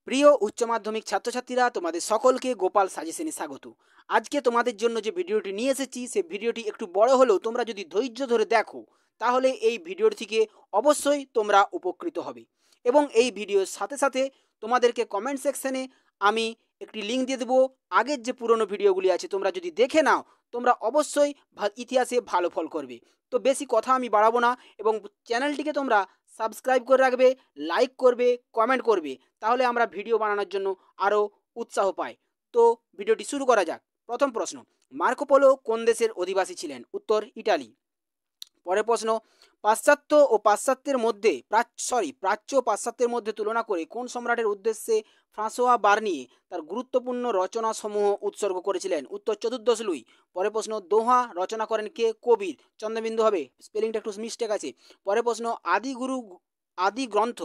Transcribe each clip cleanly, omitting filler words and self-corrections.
প্রিয় উচ্চ মাধ্যমিক ছাত্রছাত্রীরা, তোমাদের সকলকে গোপাল সাজেশনে স্বাগত। আজকে তোমাদের জন্য যে ভিডিওটি নিয়ে এসেছি, সেই ভিডিওটি একটু বড় হলেও তোমরা যদি ধৈর্য ধরে দেখো, তাহলে এই ভিডিওটি থেকে অবশ্যই তোমরা উপকৃত হবে। এবং এই ভিডিওর সাথে সাথে তোমাদেরকে কমেন্ট সেকশনে আমি একটি লিঙ্ক দিয়ে দেবো। আগের যে পুরনো ভিডিওগুলি আছে তোমরা যদি দেখে নাও, তোমরা অবশ্যই ইতিহাসে ভালো ফল করবে। তো বেশি কথা আমি বাড়াবো না, এবং চ্যানেলটিকে তোমরা সাবস্ক্রাইব করে রাখবে, লাইক করবে, কমেন্ট করবে, তাহলে আমরা ভিডিও বানানোর জন্য আরও উৎসাহ পাই। তো ভিডিওটি শুরু করা যাক। প্রথম প্রশ্ন, মার্কো পোলো কোন দেশের অধিবাসী ছিলেন? উত্তর ইটালি। পরের প্রশ্ন, পাশ্চাত্য ও পাশ্চাত্যের মধ্যে প্রাচ্য ও পাশ্চাত্যের মধ্যে তুলনা করে কোন সম্রাটের উদ্দেশ্যে ফ্রাঁসোয়া বার্নিয়ে তার গুরুত্বপূর্ণ রচনা সমূহ উৎসর্গ করেছিলেন? উত্তর চতুর্দশ লুই। পরের প্রশ্ন, দোহা রচনা করেন কে? কবির। চন্দ্রবিন্দু হবে, স্পেলিংটা একটু মিস্টেক আছে। পরের প্রশ্ন, আদি গ্রন্থ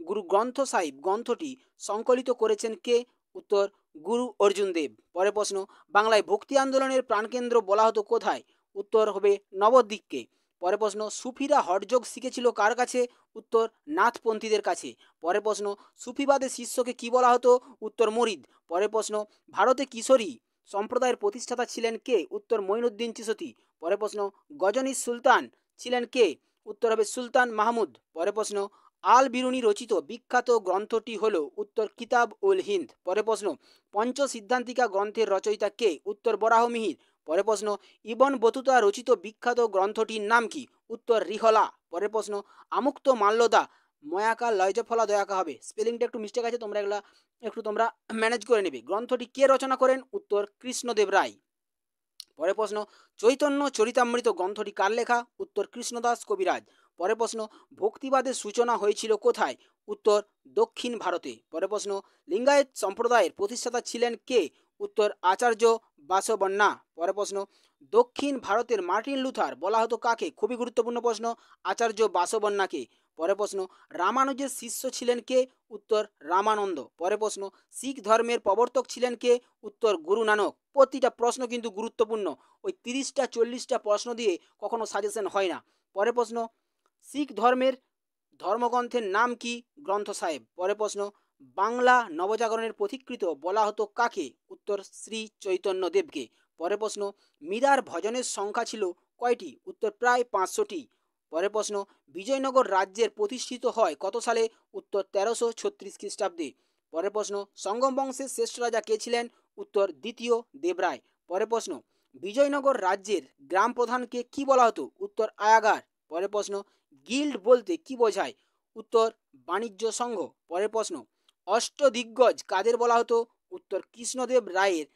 গুরু গ্রন্থ সাহিব গ্রন্থটি সংকলিত করেছেন কে? উত্তর গুরু অর্জুন দেব। পরের প্রশ্ন, বাংলায় ভক্তি আন্দোলনের প্রাণকেন্দ্র বলা হতো কোথায়? উত্তর হবে নবদ্বীপকে। পরের প্রশ্ন, সুফিরা হঠযোগ শিখেছিল কার কাছে? উত্তর নাথপন্থীদের কাছে। পরের প্রশ্ন, সুফিবাদের শিষ্যকে কি বলা হতো? উত্তর মরিদ। পরের প্রশ্ন, ভারতে কিশোরী সম্প্রদায়ের প্রতিষ্ঠাতা ছিলেন কে? উত্তর মঈনুদ্দিন চিশতি। পরের প্রশ্ন, গজনী সুলতান ছিলেন কে? উত্তর হবে সুলতান মাহমুদ। পরের প্রশ্ন, আল বিরুনি রচিত বিখ্যাত গ্রন্থটি হল? উত্তর কিতাব উল হিন্দ। পরের প্রশ্ন, পঞ্চ সিদ্ধান্তিকা গ্রন্থের রচয়িতা কে? উত্তর বরাহমিহির। পরের প্রশ্ন, ইবন বতুতা রচিত বিখ্যাত গ্রন্থটির নাম কি? উত্তর রিহলা। পরের প্রশ্ন, আমুক্ত মাল্যদা ময়াকা লয়জফলা দয়াকা হবে, স্পেলিংটা একটু মিস্টেক আছে, তোমরা এগুলা একটু তোমরা ম্যানেজ করে নেবে। গ্রন্থটি কে রচনা করেন? উত্তর কৃষ্ণদেব রায়। পরের প্রশ্ন, চৈতন্য চরিতামৃত গ্রন্থটি কার লেখা? উত্তর কৃষ্ণদাস কবিরাজ। পরের প্রশ্ন, ভক্তিবাদের সূচনা হয়েছিল কোথায়? উত্তর দক্ষিণ ভারতে। পরের প্রশ্ন, লিঙ্গায়েত সম্প্রদায়ের প্রতিষ্ঠাতা ছিলেন কে? উত্তর আচার্য বাসবন্না। পরের প্রশ্ন, দক্ষিণ ভারতের মার্টিন লুথার বলা হতো কাকে? খুবই গুরুত্বপূর্ণ প্রশ্ন, আচার্য বাসবন্নাকে। পরের প্রশ্ন, রামানুজের শিষ্য ছিলেন কে? উত্তর রামানন্দ। পরের প্রশ্ন, শিখ ধর্মের প্রবর্তক ছিলেন কে? উত্তর গুরু নানক। প্রতিটা প্রশ্ন কিন্তু গুরুত্বপূর্ণ, ওই 30টা 40টা প্রশ্ন দিয়ে কখনো সাজেশন হয় না। পরের প্রশ্ন, শিখ ধর্মের ধর্মগ্রন্থের নাম কি? গ্রন্থ সাহেব। পরের প্রশ্ন, বাংলা নবজাগরণের পথিকৃৎ বলা হতো কাকে? উত্তর শ্রী চৈতন্য দেবকে। পরের প্রশ্ন, মীরার ভজনের সংখ্যা ছিল কয়টি? উত্তর প্রায় 500টি। পরের প্রশ্ন, বিজয়নগর রাজ্যের প্রতিষ্ঠিত হয় কত সালে? উত্তর 1336 খ্রিস্টাব্দে। পরের প্রশ্ন, সঙ্গম বংশের শ্রেষ্ঠ রাজা কে ছিলেন? উত্তর দ্বিতীয় দেবরায়। পরের প্রশ্ন, বিজয়নগর রাজ্যের গ্রাম প্রধানকে কি বলা হতো? উত্তর আয়াগার। পরের প্রশ্ন, গিল্ড বলতে কি বোঝায়? উত্তর বাণিজ্য সংঘ। পরের প্রশ্ন, অষ্টদিগ্গজ কাদের বলা হতো? উত্তর কৃষ্ণদেব রায়ের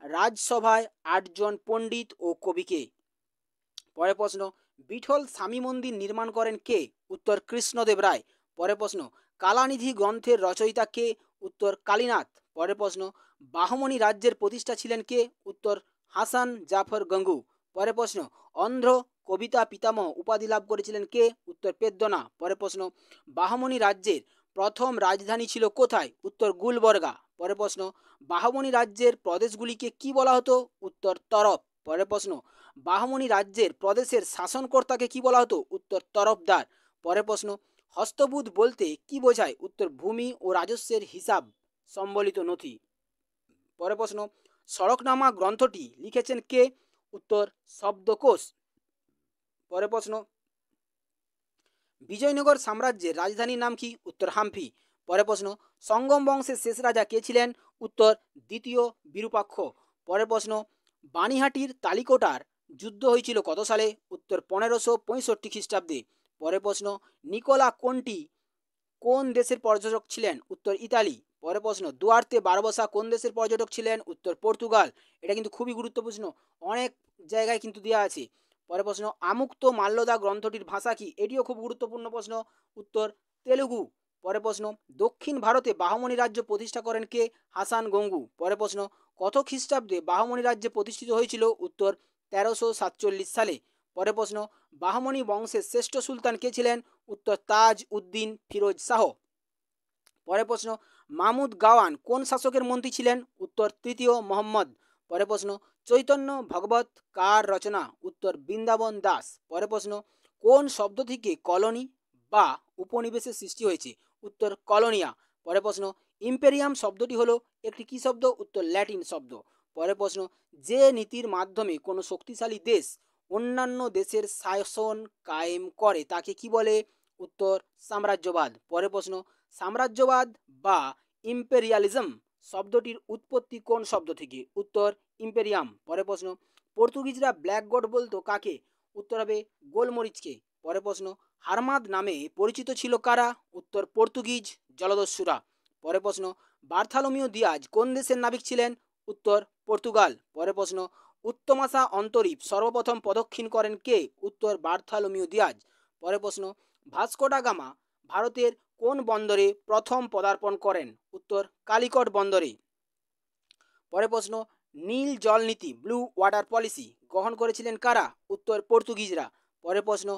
রাজসভায় 8জন পণ্ডিত ও কবিকে। পরের প্রশ্ন, বিঠল স্বামী মন্দির নির্মাণ করেন কে? উত্তর কৃষ্ণদেব রায়। পরের প্রশ্ন, কালানিধি গ্রন্থের রচয়িতা কে? উত্তর কালীনাথ। পরের প্রশ্ন, বাহমনি রাজ্যের প্রতিষ্ঠা ছিলেন কে? উত্তর হাসান জাফর গঙ্গু। পরের প্রশ্ন, অন্ধ্র কবিতা পিতামহ উপাধি লাভ করেছিলেন কে? উত্তর পেদ্দনা। পরের প্রশ্ন, বাহমনি রাজ্যের প্রথম রাজধানী ছিল কোথায়? উত্তর গুলবর্গা। পরের প্রশ্ন, বাহমনি রাজ্যের প্রদেশগুলিকে কি বলা হতো? উত্তর তরফ। পরের প্রশ্ন, বাহমনি রাজ্যের প্রদেশের শাসনকর্তাকে কি বলা হতো? উত্তর তরফদার। পরের প্রশ্ন, হস্তবুদ বলতে কি বোঝায়? উত্তর ভূমি ও রাজস্বের হিসাব সম্বলিত নথি। পরের প্রশ্ন, সড়কনামা গ্রন্থটি লিখেছেন কে? উত্তর শব্দকোষ। পরের প্রশ্ন, বিজয়নগর সাম্রাজ্যের রাজধানীর নাম কি? উত্তর হাম্পি। পরের প্রশ্ন, সঙ্গম বংশের শেষ রাজা কে ছিলেন? উত্তর দ্বিতীয় বিরূপাক্ষ। পরের প্রশ্ন, বানিহাটির তালিকোটার যুদ্ধ হয়েছিল কত সালে? উত্তর 1565 খ্রিস্টাব্দে। পরের প্রশ্ন, নিকোলা কোনটি কোন দেশের পর্যটক ছিলেন? উত্তর ইতালি। পরের প্রশ্ন, দুয়ার্তে বারবোসা কোন দেশের পর্যটক ছিলেন? উত্তর পর্তুগাল। এটা কিন্তু খুবই গুরুত্বপূর্ণ, অনেক জায়গায় কিন্তু দেওয়া আছে। পরের প্রশ্ন, আমুক্ত মাল্যদা গ্রন্থটির ভাষা কি? এটিও খুব গুরুত্বপূর্ণ প্রশ্ন, উত্তর তেলুগু। পরের প্রশ্ন, দক্ষিণ ভারতে বাহমনি রাজ্য প্রতিষ্ঠা করেন কে? হাসান গঙ্গু। পরের প্রশ্ন, কত খ্রিস্টাব্দে বাহমনি রাজ্য প্রতিষ্ঠিত হয়েছিল? উত্তর 1347 সালে। পরের প্রশ্ন, বাহমনি বংশের শ্রেষ্ঠ সুলতান কে ছিলেন? উত্তর তাজ উদ্দিন ফিরোজ শাহ। পরের প্রশ্ন, মাহমুদ গাওয়ান কোন শাসকের মন্ত্রী ছিলেন? উত্তর তৃতীয় মোহাম্মদ। পরের প্রশ্ন, চৈতন্য ভগবত কার রচনা? উত্তর বৃন্দাবন দাস। পরের প্রশ্ন, কোন শব্দ থেকে কলোনি বা উপনিবেশের সৃষ্টি হয়েছে? উত্তর কলোনিয়া। পরের প্রশ্ন, ইম্পেরিয়াম শব্দটি হলো একটি কী শব্দ? উত্তর ল্যাটিন শব্দ। পরের প্রশ্ন, যে নীতির মাধ্যমে কোনো শক্তিশালী দেশ অন্যান্য দেশের শাসন কায়েম করে তাকে কি বলে? উত্তর সাম্রাজ্যবাদ। পরের প্রশ্ন, সাম্রাজ্যবাদ বা ইম্পেরিয়ালিজম শব্দটির উৎপত্তি কোন শব্দ থেকে? উত্তর ইম্পেরিয়াম। পরের প্রশ্ন, পর্তুগিজরা ব্ল্যাক গড বলতো কাকে? উত্তর হবে গোলমরিচকে। পরের প্রশ্ন, হারমাদ নামে পরিচিত ছিল কারা? উত্তর পর্তুগিজ জলদস্যুরা। পরের প্রশ্ন, বার্থালোমিও দিয়াজ কোন দেশের নাবিক ছিলেন? উত্তর পর্তুগাল। পরের প্রশ্ন, উত্তমাশা অন্তরীপ সর্বপ্রথম প্রদক্ষিণ করেন কে? উত্তর বার্থালোমিও দিয়াজ। পরের প্রশ্ন, ভাস্কো ডা গামা ভারতের কোন বন্দরে প্রথম পদার্পণ করেন? উত্তর কালিকট বন্দরে। পরের প্রশ্ন, নীল জল নীতি ব্লু ওয়াটার পলিসি গ্রহণ করেছিলেন কারা? উত্তর পর্তুগিজরা। পরের প্রশ্ন,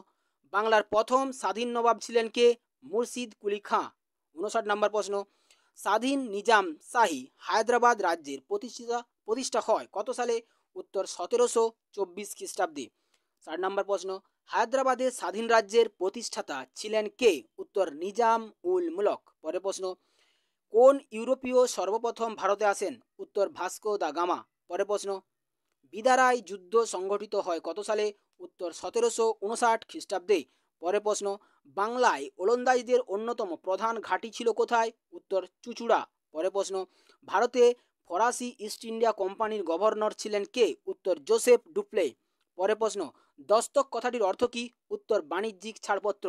বাংলার প্রথম স্বাধীন নবাব ছিলেন কে? মুর্শিদ কুলি খাঁ। 59 নম্বর প্রশ্ন, স্বাধীন নিজাম শাহী হায়দ্রাবাদ রাজ্যের প্রতিষ্ঠা হয় কত সালে? উত্তর 1724 খ্রিস্টাব্দে। 4 নম্বর প্রশ্ন, হায়দ্রাবাদের স্বাধীন রাজ্যের প্রতিষ্ঠাতা ছিলেন কে? উত্তর নিজাম উল মুলক। পরের প্রশ্ন, কোন ইউরোপীয় সর্বপ্রথম ভারতে আসেন? উত্তর ভাস্কো দা গামা। পরের প্রশ্ন, বিদারায় যুদ্ধ সংঘটিত হয় কত সালে? উত্তর 1759 খ্রিস্টাব্দে। পরের প্রশ্ন, বাংলায় ওলন্দাজদের অন্যতম প্রধান ঘাঁটি ছিল কোথায়? উত্তর চুঁচুড়া। পরের প্রশ্ন, ভারতে ফরাসি ইস্ট ইন্ডিয়া কোম্পানির গভর্নর ছিলেন কে? উত্তর জোসেফ ডুপ্লে। পরের প্রশ্ন, দস্তক কথাটির অর্থ কী? উত্তর বাণিজ্যিক ছাড়পত্র।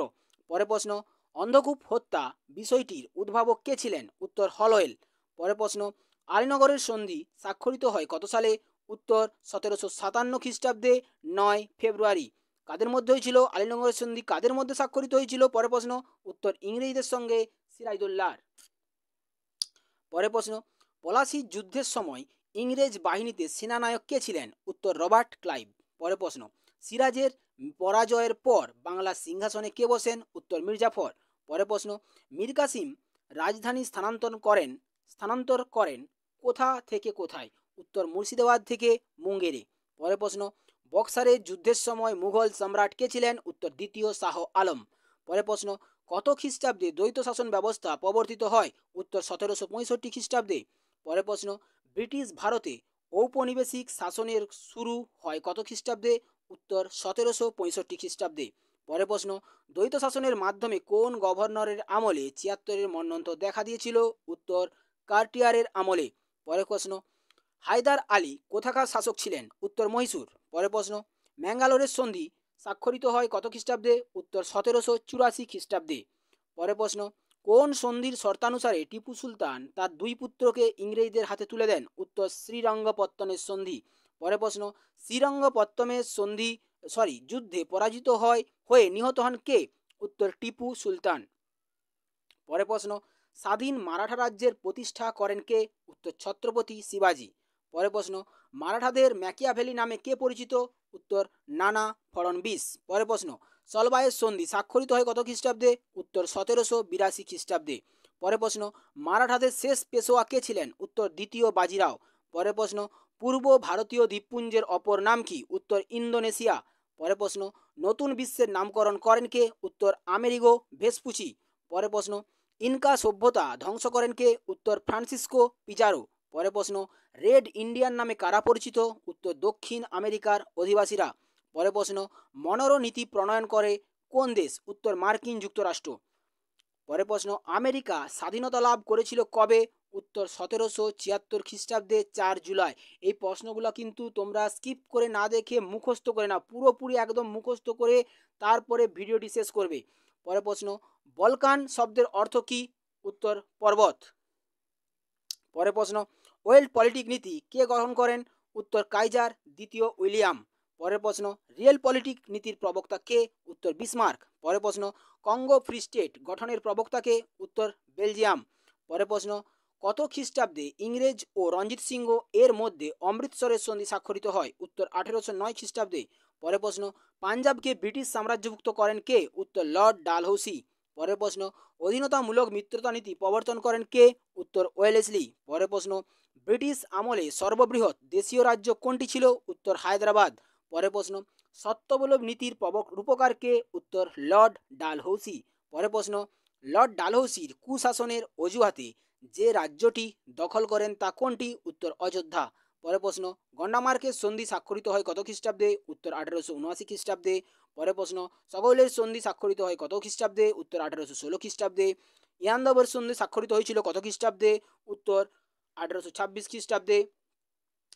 পরের প্রশ্ন, অন্ধকূপ হত্যা বিষয়টির উদ্ভাবক কে ছিলেন? উত্তর হলওয়েল। পরের প্রশ্ন, আলীনগরের সন্ধি স্বাক্ষরিত হয় কত সালে? উত্তর 1757 খ্রিস্টাব্দে 9 ফেব্রুয়ারি। কাদের মধ্যে হয়েছিল আলীনগরের সন্ধি? কাদের মধ্যে স্বাক্ষরিত হয়েছিল? পরের প্রশ্ন, উত্তর ইংরেজদের সঙ্গে সিরাজউদ্দৌলার। পরের প্রশ্ন, পলাশির যুদ্ধের সময় ইংরেজ বাহিনীতে সেনানায়ক কে ছিলেন? উত্তর রবার্ট ক্লাইভ। পরের প্রশ্ন, সিরাজের পরাজয়ের পর বাংলার সিংহাসনে কে বসেন? উত্তর মির্জাফর। পরের প্রশ্ন, মীর কাসিম রাজধানী স্থানান্তর করেন কোথা থেকে কোথায়? উত্তর মুর্শিদাবাদ থেকে মুঙ্গেরে। পরের প্রশ্ন, বক্সারের যুদ্ধের সময় মুঘল সম্রাট কে ছিলেন? উত্তর দ্বিতীয় শাহ আলম। পরের প্রশ্ন, কত খ্রিস্টাব্দে দ্বৈত শাসন ব্যবস্থা প্রবর্তিত হয়? উত্তর 1765 খ্রিস্টাব্দে। পরের প্রশ্ন, ব্রিটিশ ভারতে ঔপনিবেশিক শাসনের শুরু হয় কত খ্রিস্টাব্দে? উত্তর 1765 খ্রিস্টাব্দে। পরের প্রশ্ন, দ্বৈত শাসনের মাধ্যমে কোন গভর্নরের আমলে 76-এর মন্বন্তর দেখা দিয়েছিল? উত্তর কার্টিয়ারের আমলে। পরের প্রশ্ন, হায়দার আলী কোথাকার শাসক ছিলেন? উত্তর মহীশূর। পরের প্রশ্ন, ম্যাঙ্গালোরের সন্ধি স্বাক্ষরিত হয় কত খ্রিস্টাব্দে? উত্তর 1784 খ্রিস্টাব্দে। পরের প্রশ্ন, কোন সন্ধির শর্তানুসারে টিপু সুলতান তার দুই পুত্রকে ইংরেজদের হাতে তুলে দেন? উত্তর শ্রীরঙ্গপত্তনের সন্ধি। পরের প্রশ্ন, শ্রীরঙ্গপত্তমের যুদ্ধে পরাজিত হয়ে নিহত হন কে? উত্তর টিপু সুলতান। পরের প্রশ্ন, স্বাধীন মারাঠা রাজ্যের প্রতিষ্ঠা করেন কে? উত্তর ছত্রপতি শিবাজী। পরের প্রশ্ন, মারাঠাদের ম্যাকিয়াভেলি নামে কে পরিচিত? উত্তর নানা ফড়নবিস। পরের প্রশ্ন, সলবায়ের সন্ধি স্বাক্ষরিত হয় কত খ্রিস্টাব্দে? উত্তর 1782 খ্রিস্টাব্দে। পরের প্রশ্ন, মারাঠাদের শেষ পেশোয়া কে ছিলেন? উত্তর দ্বিতীয় বাজিরাও। পরের প্রশ্ন, পূর্ব ভারতীয় দ্বীপপুঞ্জের অপর নাম কি? উত্তর ইন্দোনেশিয়া। পরের প্রশ্ন, নতুন বিশ্বের নামকরণ করেন কে? উত্তর আমেরিগো ভেসপুচি। পরের প্রশ্ন, ইনকা সভ্যতা ধ্বংস করেন কে? উত্তর ফ্রান্সিসকো পিজারো। পরের প্রশ্ন, রেড ইন্ডিয়ান নামে কারা পরিচিত? উত্তর দক্ষিণ আমেরিকার অধিবাসীরা। পরের প্রশ্ন, মনরো নীতি প্রণয়ন করে কোন দেশ? উত্তর মার্কিন যুক্তরাষ্ট্র। পরের প্রশ্ন, আমেরিকা স্বাধীনতা লাভ করেছিল কবে? উত্তর 1776 খ্রিস্টাব্দে 4 জুলাই। এই প্রশ্নগুলো কিন্তু তোমরা স্কিপ করে না দেখে মুখস্থ করে না, পুরোপুরি একদম মুখস্থ করে তারপরে ভিডিওটি শেষ করবে। পরের প্রশ্ন, বলকান শব্দের অর্থ কি? উত্তর পর্বত। পরের প্রশ্ন, ওয়েল্ড পলিটিক নীতি কে গ্রহণ করেন? উত্তর কাইজার দ্বিতীয় উইলিয়াম। পরের প্রশ্ন, রিয়েল পলিটিক নীতির প্রবক্তা কে? উত্তর বিসমার্ক। পরের প্রশ্ন, কঙ্গো ফ্রি স্টেট গঠনের প্রবক্তা কে? উত্তর বেলজিয়াম। পরের প্রশ্ন, কত খ্রিস্টাব্দে ইংরেজ ও রঞ্জিত সিংহ এর মধ্যে অমৃতসরের সন্ধি স্বাক্ষরিত হয়? উত্তর 1809 খ্রিস্টাব্দে। পরের প্রশ্ন, পাঞ্জাবকে ব্রিটিশ সাম্রাজ্যভুক্ত করেন কে? উত্তর লর্ড ডালহৌসি। পরের প্রশ্ন, অধীনতামূলক মিত্রতা নীতি প্রবর্তন করেন কে? উত্তর ওয়েলেসলি। পরের প্রশ্ন, ব্রিটিশ আমলে সর্ববৃহৎ দেশীয় রাজ্য কোনটি ছিল? উত্তর হায়দ্রাবাদ। পরের প্রশ্ন, সত্যবলব নীতির রূপকার কে? উত্তর লর্ড ডালহৌসি। পরের প্রশ্ন, লর্ড ডালহৌসির কুশাসনের অজুহাতে যে রাজ্যটি দখল করেন তা কোনটি? উত্তর অযোধ্যা। পরের প্রশ্ন, গন্ডামার্কের সন্ধি স্বাক্ষরিত হয় কত খ্রিস্টাব্দে? উত্তর 1879 খ্রিস্টাব্দে। পরের প্রশ্ন, সগৌলের সন্ধি স্বাক্ষরিত হয় কত খ্রিস্টাব্দে? উত্তর 1816 খ্রিস্টাব্দে। ইয়ান্দাবর সন্ধি স্বাক্ষরিত হয়েছিল কত খ্রিস্টাব্দে? উত্তর 1826 খ্রিস্টাব্দে।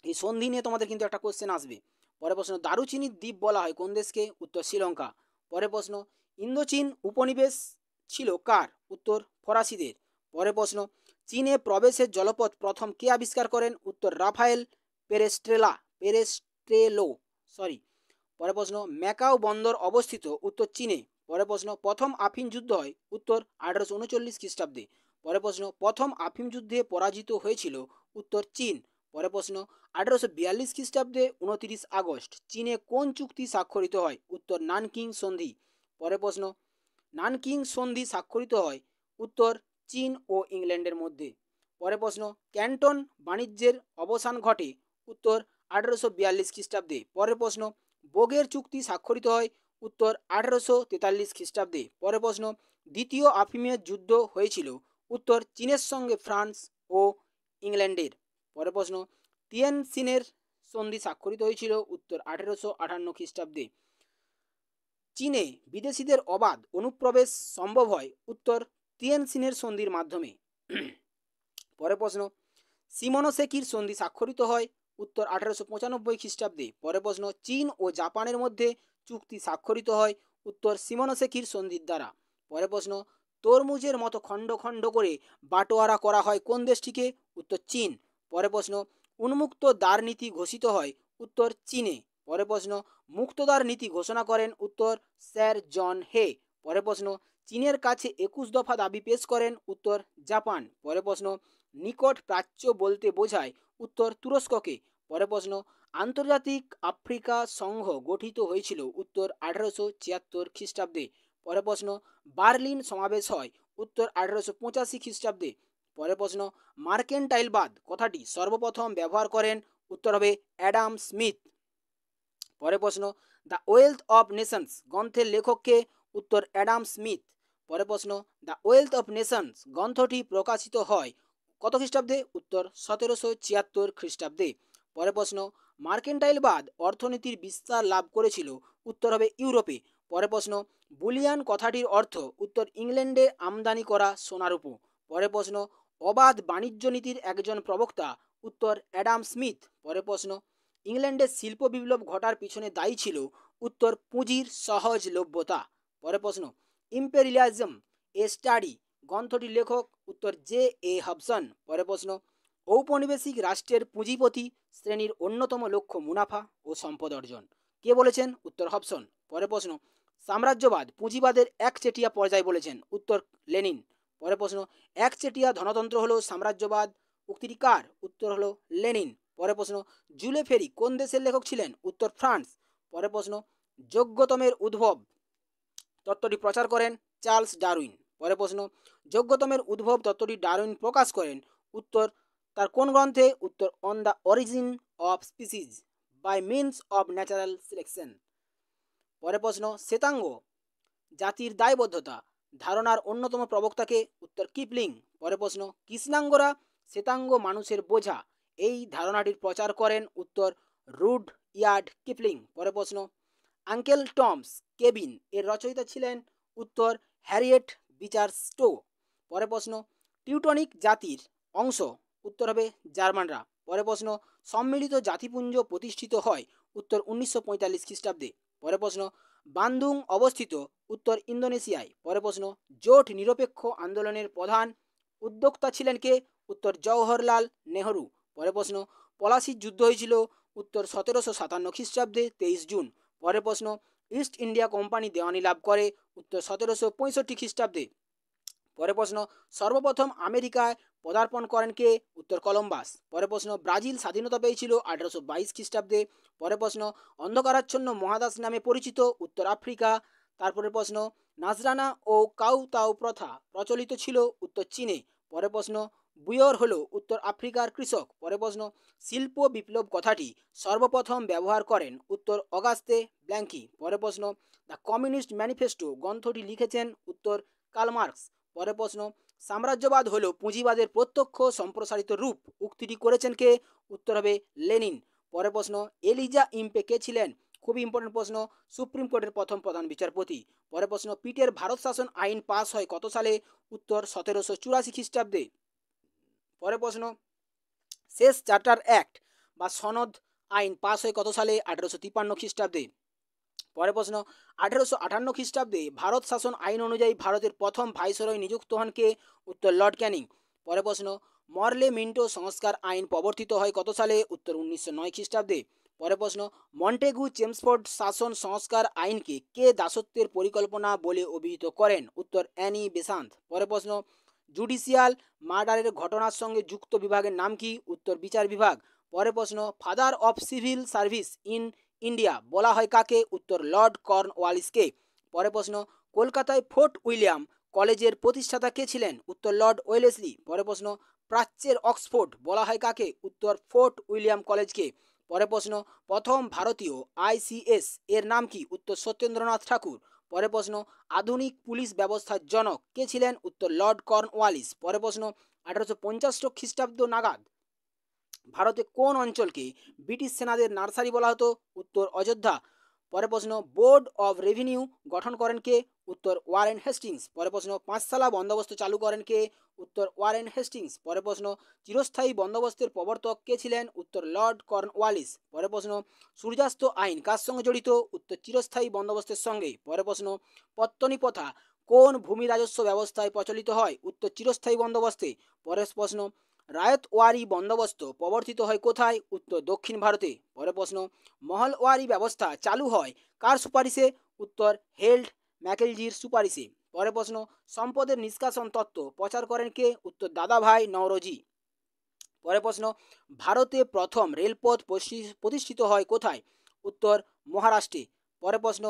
এই সন্ধি নিয়ে তোমাদের কিন্তু একটা কোশ্চেন আসবে। পরের প্রশ্ন, দারুচিনির দ্বীপ বলা হয় কোন দেশকে? উত্তর শ্রীলঙ্কা। পরের প্রশ্ন, ইন্দোচীন উপনিবেশ ছিল কার? উত্তর ফরাসিদের। পরের প্রশ্ন, চীনে প্রবেশের জলপথ প্রথম কে আবিষ্কার করেন? উত্তর রাফায়েল পেরেস্ট্রেলো। সরি। পরের প্রশ্ন, ম্যাকাও বন্দর অবস্থিত? উত্তর চীনে। পরের প্রশ্ন, প্রথম আফিম যুদ্ধ হয়? উত্তর 1839 খ্রিস্টাব্দে। পরের প্রশ্ন, প্রথম আফিম যুদ্ধে পরাজিত হয়েছিল? উত্তর চীন। পরের প্রশ্ন, 1842 খ্রিস্টাব্দে 29 আগস্ট চীনে কোন চুক্তি স্বাক্ষরিত হয়? উত্তর নানকিং সন্ধি। পরের প্রশ্ন, নানকিং সন্ধি স্বাক্ষরিত হয়? উত্তর চীন ও ইংল্যান্ডের মধ্যে। পরের প্রশ্ন, ক্যান্টন বাণিজ্যের অবসান ঘটে? উত্তর 1842 খ্রিস্টাব্দে। পরের প্রশ্ন, বোগের চুক্তি স্বাক্ষরিত হয়? উত্তর 1843 খ্রিস্টাব্দে। পরের প্রশ্ন, দ্বিতীয় আফিমের যুদ্ধ হয়েছিল? উত্তর চীনের সঙ্গে ফ্রান্স ও ইংল্যান্ডের। পরের প্রশ্ন, তিয়ানসিনের সন্ধি স্বাক্ষরিত হয়েছিল? উত্তর 1858 খ্রিস্টাব্দে। চীনে বিদেশিদের অবাধ অনুপ্রবেশ সম্ভব হয়? উত্তর তিয়ানসিনের সন্ধির মাধ্যমে। পরের প্রশ্ন, সিমোনোসেকির সন্ধি স্বাক্ষরিত হয়? উত্তর 1895 খ্রিস্টাব্দে। পরের প্রশ্ন, চীন ও জাপানের মধ্যে চুক্তি স্বাক্ষরিত হয়? উত্তর সিমোনোসেকির সন্ধির দ্বারা। পরের প্রশ্ন, তরমুজের মতো খণ্ড খণ্ড করে বাটোয়ারা করা হয় কোন দেশটিকে? উত্তর চীন। পরের প্রশ্ন, উন্মুক্ত দ্বার নীতি ঘোষিত হয়? উত্তর চীনে। পরের প্রশ্ন, মুক্তদ্বার নীতি ঘোষণা করেন? উত্তর স্যার জন হে। পরের প্রশ্ন, চীনের কাছে 21 দফা দাবি পেশ করেন? উত্তর জাপান। পরের প্রশ্ন, নিকট প্রাচ্য বলতে বোঝায়? উত্তর তুরস্ককে। পরের প্রশ্ন, আন্তর্জাতিক আফ্রিকা সংঘ গঠিত হয়েছিল? উত্তর 1876 খ্রিস্টাব্দে। পরের প্রশ্ন, বার্লিন সমাবেশ হয়? উত্তর 1885 খ্রিস্টাব্দে। পরের প্রশ্ন, মার্কেন্টাইলবাদ কথাটি সর্বপ্রথম ব্যবহার করেন? উত্তর হবে অ্যাডাম স্মিথ। পরের প্রশ্ন, দ্য ওয়েলথ অফ নেশনস গ্রন্থের লেখককে? উত্তর অ্যাডাম স্মিথ। পরের প্রশ্ন, দ্য ওয়েলথ অফ নেশনস গ্রন্থটি প্রকাশিত হয় কত খ্রিস্টাব্দে? উত্তর 1776 খ্রিস্টাব্দে। পরের প্রশ্ন, মার্কেন্টাইলবাদ অর্থনীতির বিস্তার লাভ করেছিল? উত্তর হবে ইউরোপে। পরের প্রশ্ন, বুলিয়ান কথাটির অর্থ? উত্তর ইংল্যান্ডে আমদানি করা সোনারূপো। পরের প্রশ্ন, অবাধ বাণিজ্য নীতির একজন প্রবক্তা? উত্তর অ্যাডাম স্মিথ। পরের প্রশ্ন, ইংল্যান্ডের শিল্প বিপ্লব ঘটার পিছনে দায়ী ছিল? উত্তর পুঁজির সহজলভ্যতা। পরের প্রশ্ন, ইম্পেরিয়ালিজম এ স্টাডি গ্রন্থটির লেখক? উত্তর জে এ হবসন। পরের প্রশ্ন, ঔপনিবেশিক রাষ্ট্রের পুঁজিপতি শ্রেণীর অন্যতম লক্ষ্য মুনাফা ও সম্পদ অর্জন, কে বলেছেন? উত্তর হবসন। পরের প্রশ্ন, সাম্রাজ্যবাদ পুঁজিবাদের একচেটিয়া পর্যায় বলেছেন? উত্তর লেনিন। পরের প্রশ্ন, একচেটিয়া ধনতন্ত্র হলো সাম্রাজ্যবাদ উক্তিটি কার? উত্তর হলো লেনিন। পরের প্রশ্ন, জুলে ফেরি কোন দেশের লেখক ছিলেন? উত্তর ফ্রান্স। পরের প্রশ্ন, যোগ্যতমের উদ্ভব তত্ত্বটি প্রচার করেন চার্লস ডারউইন। পরের প্রশ্ন, যোগ্যতমের উদ্ভব তত্ত্বটি ডারউইন প্রকাশ করেন? উত্তর তার কোন গ্রন্থে? উত্তর On the Origin of Species by Means of Natural Selection. পরের প্রশ্ন, শ্বেতাঙ্গ জাতির দায়বদ্ধতা ধারণার অন্যতম প্রবক্তাকে? উত্তর কিপলিং। পরের প্রশ্ন, কৃষ্ণাঙ্গরা শ্বেতাঙ্গ মানুষের বোঝা এই ধারণাটির প্রচার করেন? উত্তর রুড ইয়ার্ড কিপলিং। পরের প্রশ্ন, আঙ্কেল টমস কেবিন এর রচয়িতা ছিলেন? উত্তর হ্যারিয়েট বিচার স্টো। পরের প্রশ্ন, টিউটনিক জাতির অংশ? উত্তর হবে জার্মানরা। পরের প্রশ্ন, সম্মিলিত জাতিপুঞ্জ প্রতিষ্ঠিত হয়? উত্তর 1945 খ্রিস্টাব্দে। পরের প্রশ্ন, বান্দুং অবস্থিত? উত্তর ইন্দোনেশিয়ায়। পরের প্রশ্ন, জোট নিরপেক্ষ আন্দোলনের প্রধান উদ্যোক্তা ছিলেন কে? উত্তর জওহরলাল নেহরু। পরের প্রশ্ন, পলাশির যুদ্ধ হয়েছিল? উত্তর 1757 খ্রিস্টাব্দে 23 জুন। পরের প্রশ্ন, ইস্ট ইন্ডিয়া কোম্পানি দেওয়ানি লাভ করে? উত্তর 1765 খ্রিস্টাব্দে। পরের প্রশ্ন, সর্বপ্রথম আমেরিকায় পদার্পণ করেন কে? উত্তর কলম্বাস। পরের প্রশ্ন, ব্রাজিল স্বাধীনতা পেয়েছিল 1822 খ্রিস্টাব্দে। পরের প্রশ্ন, অন্ধকারাচ্ছন্ন মহাদাস নামে পরিচিত? উত্তর আফ্রিকা। তারপরের প্রশ্ন, নাজরানা ও কাউতাও প্রথা প্রচলিত ছিল? উত্তর চীনে। পরের প্রশ্ন, বুয়র হলো উত্তর আফ্রিকার কৃষক। পরের প্রশ্ন, শিল্প বিপ্লব কথাটি সর্বপ্রথম ব্যবহার করেন? উত্তর অগাস্তে ব্ল্যাঙ্কি। পরের প্রশ্ন, দ্য কমিউনিস্ট ম্যানিফেস্টো গ্রন্থটি লিখেছেন? উত্তর কার্ল মার্কস। পরের প্রশ্ন, সাম্রাজ্যবাদ হলো পুঁজিবাদের প্রত্যক্ষ সম্প্রসারিত রূপ, উক্তিটি করেছেন কে? উত্তর হবে লেনিন। পরের প্রশ্ন, এলিজা ইম্পে কে ছিলেন? খুবই ইম্পর্টেন্ট প্রশ্ন, সুপ্রিম কোর্টের প্রথম প্রধান বিচারপতি। পরের প্রশ্ন, পিটের ভারত শাসন আইন পাস হয় কত সালে? উত্তর 1784 খ্রিস্টাব্দে। পরের প্রশ্ন, শেষ চার্টার অ্যাক্ট বা সনদ আইন পাস হয় কত সালে? 1853 খ্রিস্টাব্দে। পরের প্রশ্ন, 1858 খ্রিস্টাব্দে ভারত শাসন আইন অনুযায়ী ভারতের প্রথম ভাইসরয় নিযুক্ত হন কে? উত্তর লর্ড ক্যানিং। পরের প্রশ্ন, মরলে মিন্টো সংস্কার আইন প্রবর্তিত হয় কত সালে? উত্তর 1909 খ্রিস্টাব্দে। পরের প্রশ্ন, মন্টেগু চেমসফোর্ড শাসন সংস্কার আইনকে কে দাসত্বের পরিকল্পনা বলে অভিহিত করেন? উত্তর অ্যানি বেসান্ত। পরের প্রশ্ন, জুডিশিয়াল মার্ডারের ঘটনার সঙ্গে যুক্ত বিভাগের নাম কি? উত্তর বিচার বিভাগ। পরের প্রশ্ন, father of civil service in India বলা হয় কাকে? উত্তর লর্ড কর্নওয়ালিসকে। পরের প্রশ্ন, কলকাতায় ফোর্ট উইলিয়াম কলেজের প্রতিষ্ঠাতা কে ছিলেন? উত্তর লর্ড ওয়েলেসলি। পরের প্রশ্ন, প্রাচ্যের অক্সফোর্ড বলা হয় কাকে? উত্তর ফোর্ট উইলিয়াম কলেজকে। পরের প্রশ্ন, প্রথম ভারতীয় আইসিএস এর নাম কি? উত্তর সত্যেন্দ্রনাথ ঠাকুর। পরের প্রশ্ন, আধুনিক পুলিশ ব্যবস্থার জনক কে ছিলেন? উত্তর লর্ড কর্নওয়ালিস। পরের প্রশ্ন, 1850 খ্রিস্টাব্দ নাগাদ ভারতে কোন অঞ্চলকে ব্রিটিশ সেনাদের নার্সারি বলা হতো? উত্তর অযোধ্যা। পরের প্রশ্ন, বোর্ড অফ রেভিনিউ গঠন করেন কে? উত্তর ওয়ারেন হেস্টিংস। পরের প্রশ্ন, পাঁচশালা বন্দোবস্ত চালু করেন কে? উত্তর ওয়ারেন হেস্টিংস। পরের প্রশ্ন, চিরস্থায়ী বন্দোবস্তের প্রবর্তক কে ছিলেন? উত্তর লর্ড কর্নওয়ালিস। পরের প্রশ্ন, সূর্যাস্ত আইন কার সঙ্গে জড়িত? উত্তর চিরস্থায়ী বন্দোবস্তের সঙ্গে। পরের প্রশ্ন, পত্তনি প্রথা কোন ভূমি রাজস্ব ব্যবস্থায় প্রচলিত হয়? উত্তর চিরস্থায়ী বন্দোবস্তে। পরের প্রশ্ন, রায়তওয়ারি বন্দোবস্ত প্রবর্তিত হয় কোথায়? উত্তর দক্ষিণ ভারতে। পরের প্রশ্ন, মহলওয়ারি ব্যবস্থা চালু হয় কার সুপারিশে? উত্তর হেল্ড ম্যাকেলজির সুপারিশে। পরের প্রশ্ন, সম্পদের নিষ্কাশন তত্ত্ব প্রচার করেন কে? উত্তর দাদাভাই নওরোজি। পরের প্রশ্ন, ভারতে প্রথম রেলপথ প্রতিষ্ঠিত হয় কোথায়? উত্তর মহারাষ্ট্রে। পরের প্রশ্ন,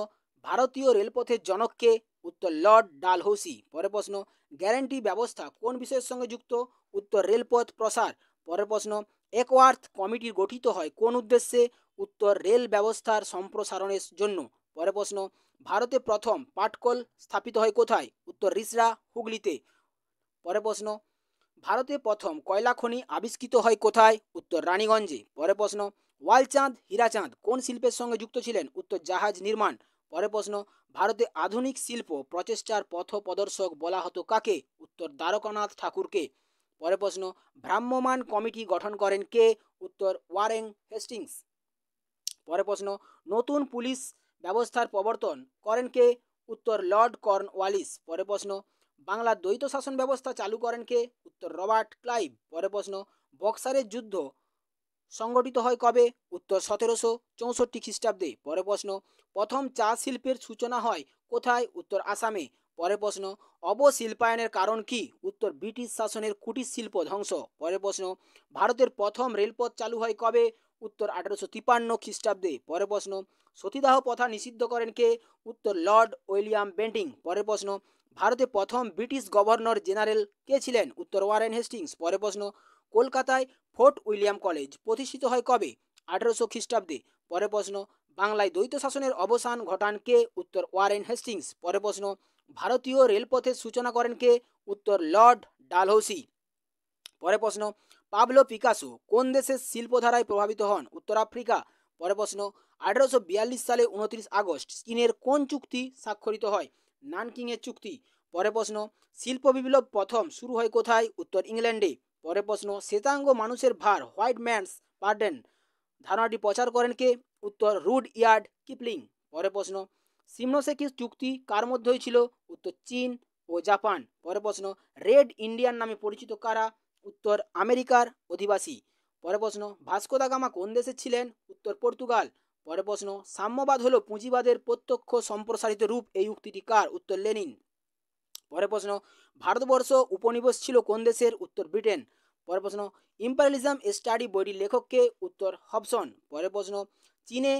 ভারতীয় রেলপথের জনক কে? উত্তর লর্ড ডালহৌসি। পরের প্রশ্ন, গ্যারান্টি ব্যবস্থা কোন বিষয়ের সঙ্গে যুক্ত? উত্তর রেলপথ প্রসার। পরের প্রশ্ন, একওয়ার্থ কমিটি গঠিত হয় কোন উদ্দেশ্যে? উত্তর রেল ব্যবস্থার সম্প্রসারণের জন্য। পরের প্রশ্ন, ভারতে প্রথম পাটকল স্থাপিত হয় কোথায়? উত্তর রিসরা, হুগলিতে। পরের প্রশ্ন, ভারতে প্রথম কয়লা খনি আবিষ্কৃত হয় কোথায়? উত্তর রানীগঞ্জে। পরের প্রশ্ন, ওয়ালচাঁদ হীরাচাঁদ কোন শিল্পের সঙ্গে যুক্ত ছিলেন? উত্তর জাহাজ নির্মাণ। পরের প্রশ্ন, ভারতে আধুনিক শিল্প প্রচেষ্টার পথ প্রদর্শক বলা হতো কাকে? উত্তর দ্বারকানাথ ঠাকুরকে। পরের প্রশ্ন, ভ্রাম্যমাণ কমিটি গঠন করেন কে? উত্তর ওয়ারেন হেস্টিংস। পরের প্রশ্ন, নতুন পুলিশ ব্যবস্থার প্রবর্তন করেন কে? উত্তর লর্ড কর্নওয়ালিস। পরের প্রশ্ন, বাংলার দ্বৈত শাসন ব্যবস্থা চালু করেন কে? উত্তর রবার্ট ক্লাইভ। পরের প্রশ্ন, বক্সারের যুদ্ধ সংগঠিত হয় কবে? উত্তর 1764 খ্রিস্টাব্দে। পরের প্রশ্ন, প্রথম চা শিল্পের সূচনা হয় কোথায়? উত্তর আসামে। পরের প্রশ্ন, অবশিল্পায়নের কারণ কি? উত্তর ব্রিটিশ শাসনের কুটির শিল্প ধ্বংস। পরের প্রশ্ন, ভারতের প্রথম রেলপথ চালু হয় কবে? উত্তর 1853 খ্রিস্টাব্দে। পরের প্রশ্ন, সতীদাহ প্রথা নিষিদ্ধ করেন কে? উত্তর লর্ড উইলিয়াম বেন্টিং। পরের প্রশ্ন, ভারতে প্রথম ব্রিটিশ গভর্নর জেনারেল কে ছিলেন? উত্তর ওয়ারেন হেস্টিংস। পরের প্রশ্ন, কলকাতায় ফোর্ট উইলিয়াম কলেজ প্রতিষ্ঠিত হয় কবে? 1800 খ্রিস্টাব্দে। পরের প্রশ্ন, বাংলায় দ্বৈত শাসনের অবসান ঘটান কে? উত্তর ওয়ারেন হেস্টিংস। পরের প্রশ্ন, ভারতীয় রেলপথের সূচনা করেন কে? উত্তর লর্ড ডালহৌসি। পরের প্রশ্ন, পাবলো পিকাসো কোন দেশের শিল্পধারায় প্রভাবিত হন? উত্তর আফ্রিকা। পরের প্রশ্ন, 1842 সালে 29 আগস্ট চীনের কোন চুক্তি স্বাক্ষরিত হয়? নানকিং এর চুক্তি। পরের প্রশ্ন, শিল্প বিপ্লব প্রথম শুরু হয় কোথায়? উত্তর ইংল্যান্ডে। পরের প্রশ্ন, শ্বেতাঙ্গ মানুষের ভার হোয়াইট ম্যানস বার্ডেন ধারণাটি প্রচার করেন কে? উত্তর রুড ইয়ার্ড কিপলিং। পরের প্রশ্ন, সিমনোসেকি চুক্তি কার মধ্যে হয়েছিল? উত্তর চীন ও জাপান। পরের প্রশ্ন, রেড ইন্ডিয়ান নামে পরিচিত কারা? উত্তর আমেরিকার অধিবাসী। পরের প্রশ্ন, ভাস্কো দা গামা কোন দেশের ছিলেন? উত্তর পর্তুগাল। পরের প্রশ্ন, সাম্যবাদ হলো পুঁজিবাদের প্রত্যক্ষ সম্প্রসারিত রূপ, এই উক্তিটি কার? উত্তর লেনিন। পরের প্রশ্ন, ভারতবর্ষ উপনিবেশ ছিল কোন দেশের? উত্তর ব্রিটেন। পরের প্রশ্ন, ইম্পেরিয়ালিজম স্টাডি বইটির লেখককে? উত্তর হবসন। পরের প্রশ্ন, চীনে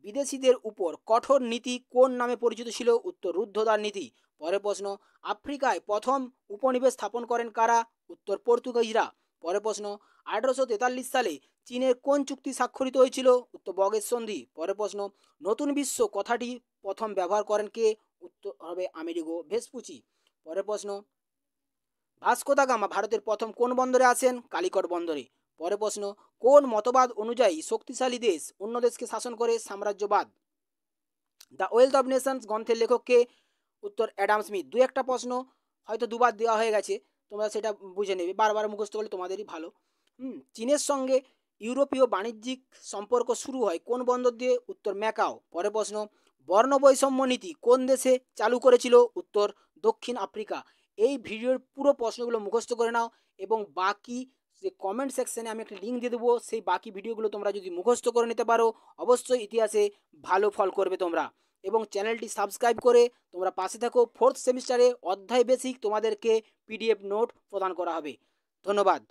বিদেশিদের উপর কঠোর নীতি কোন নামে পরিচিত ছিল? উত্তর রুদ্ধদ্বার নীতি। পরের প্রশ্ন, আফ্রিকায় প্রথম উপনিবেশ স্থাপন করেন কারা? উত্তর পর্তুগিজরা। পরের প্রশ্ন, 1843 সালে চীনের কোন চুক্তি স্বাক্ষরিত হয়েছিল? উত্তর বগের সন্ধি। পরের প্রশ্ন, নতুন বিশ্ব কথাটি প্রথম ব্যবহার করেন কে? উত্তর হবে আমেরিগো ভেসপুচি। পরের প্রশ্ন, ভাস্কো দা গামা ভারতের প্রথম কোন বন্দরে আসেন? কালিকট বন্দরে। পরের প্রশ্ন, কোন মতবাদ অনুযায়ী শক্তিশালী দেশ অন্য দেশকে শাসন করে? সাম্রাজ্যবাদ। দ্য ওয়েলথ অফ নেশনস গ্রন্থের লেখককে? উত্তর অ্যাডাম স্মিথ। দু একটা প্রশ্ন হয়তো দুবার দেওয়া হয়ে গেছে, তোমরা সেটা বুঝে নেবে, বারবার মুখস্থ করলে তোমাদেরই ভালো। চীনের সঙ্গে ইউরোপীয় বাণিজ্যিক সম্পর্ক শুরু হয় কোন বন্দর দিয়ে? উত্তর ম্যাকাও। পরের প্রশ্ন, বর্ণ বৈষম্য নীতি কোন দেশে চালু করেছিল? উত্তর দক্ষিণ আফ্রিকা। এই ভিডিওর পুরো প্রশ্নগুলো মুখস্থ করে নাও এবং বাকি যে কমেন্ট সেকশনে আমি একটা লিঙ্ক দিয়ে দেবো, সেই বাকি ভিডিওগুলো তোমরা যদি মুখস্থ করে নিতে পারো অবশ্যই ইতিহাসে ভালো ফল করবে তোমরা। এবং চ্যানেলটি সাবস্ক্রাইব করে তোমরা পাশে থাকো। ফোর্থ সেমিস্টারে অধ্যায় বেসিক তোমাদেরকে পিডিএফ নোট প্রদান করা হবে। ধন্যবাদ।